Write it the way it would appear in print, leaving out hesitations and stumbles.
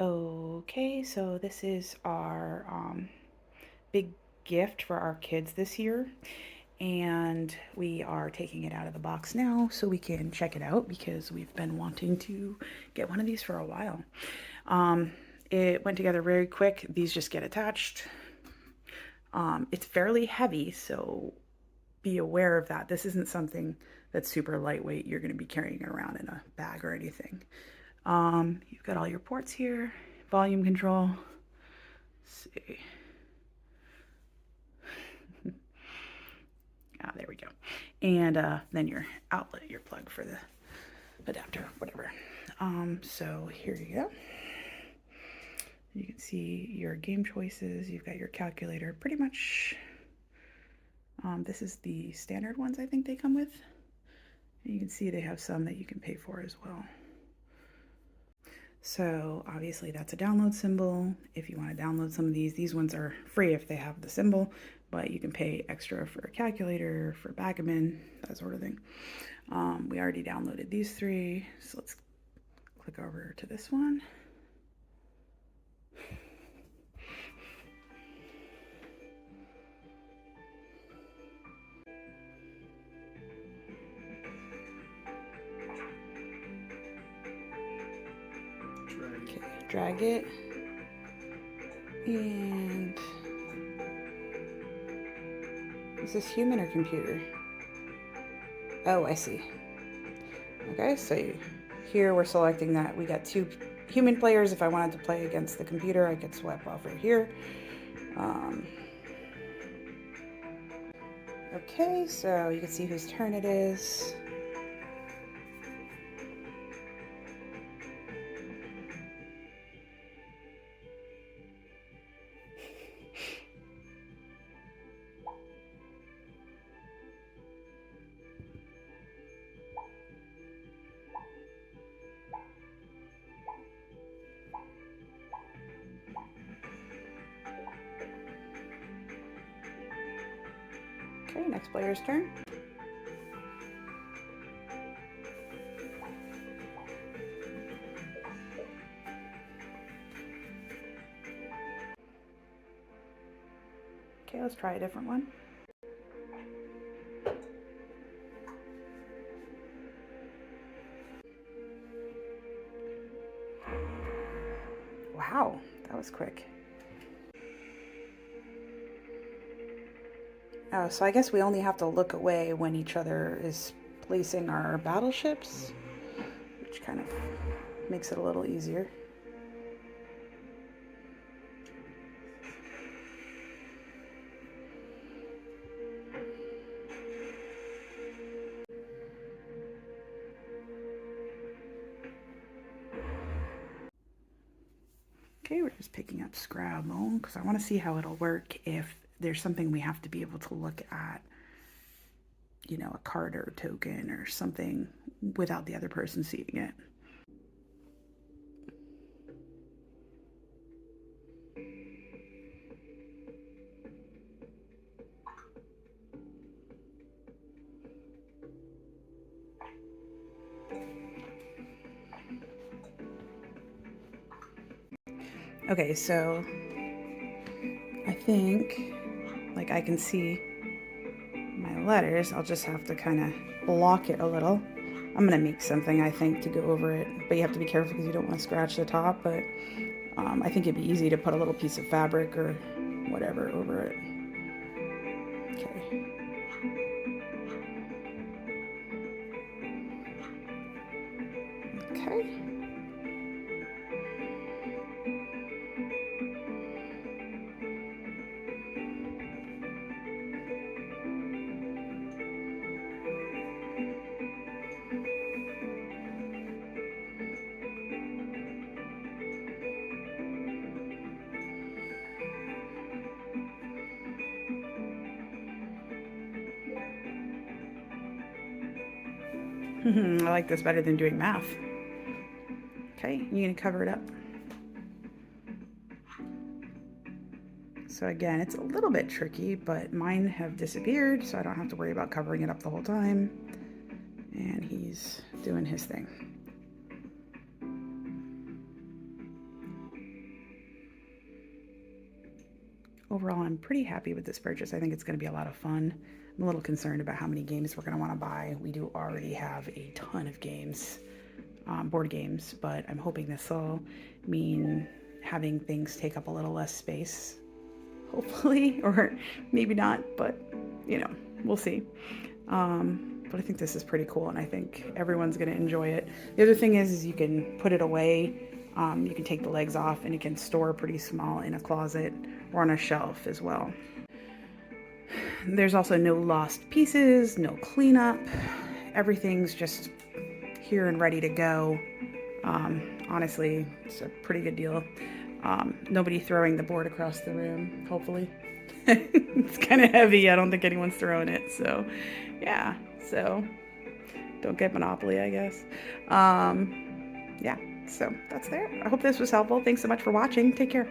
Okay, so this is our big gift for our kids this year, and we are taking it out of the box now so we can check it out because we've been wanting to get one of these for a while. Um, it went together very quick. These just get attached. It's fairly heavy, so be aware of that. This isn't something that's super lightweight. You're going to be carrying it around in a bag or anything. You've got all your ports here, volume control. Let's see. Ah, there we go. And then your outlet, your plug for the adapter, whatever. So here you go. You can see your game choices. You've got your calculator. Pretty much, this is the standard ones I think they come with. And you can see they have some that you can pay for as well. So obviously that's a download symbol. If you want to download some of these ones are free if they have the symbol, but you can pay extra for a calculator, for backgammon, that sort of thing. We already downloaded these three, so let's click over to this one. Okay, drag it. And is this human or computer? Oh, I see. Okay, so here we're selecting that we got 2 human players. If I wanted to play against the computer, I could swipe over here. Okay, so you can see whose turn it is. Okay, next player's turn. Okay, let's try a different one. Wow, that was quick. Oh, so I guess we only have to look away when each other is placing our battleships, which kind of makes it a little easier. Okay, we're just picking up Scrabble because I want to see how it'll work if there's something we have to be able to look at, you know, a card or a token or something without the other person seeing it. Okay, so I think, like, I can see my letters. I'll just have to kind of block it a little. I'm gonna make something, I think, to go over it, but you have to be careful because you don't want to scratch the top, but I think it'd be easy to put a little piece of fabric or whatever over it. Okay. Okay. I like this better than doing math. Okay, you're gonna cover it up. So again, it's a little bit tricky, but mine have disappeared, so I don't have to worry about covering it up the whole time. And he's doing his thing. overall, I'm pretty happy with this purchase. I think it's going to be a lot of fun. I'm a little concerned about how many games we're going to want to buy. We do already have a ton of games, board games, but I'm hoping this will mean having things take up a little less space, hopefully, or maybe not, but you know, we'll see. But I think this is pretty cool, and I think everyone's going to enjoy it. The other thing is you can put it away. You can take the legs off, and you can store pretty small in a closet or on a shelf as well. There's also no lost pieces, no cleanup. Everything's just here and ready to go. Honestly, it's a pretty good deal. Nobody throwing the board across the room, hopefully. It's kind of heavy. I don't think anyone's throwing it. So, yeah. So, don't get Monopoly, I guess. Yeah. So, that's there. I hope this was helpful. Thanks so much for watching. Take care.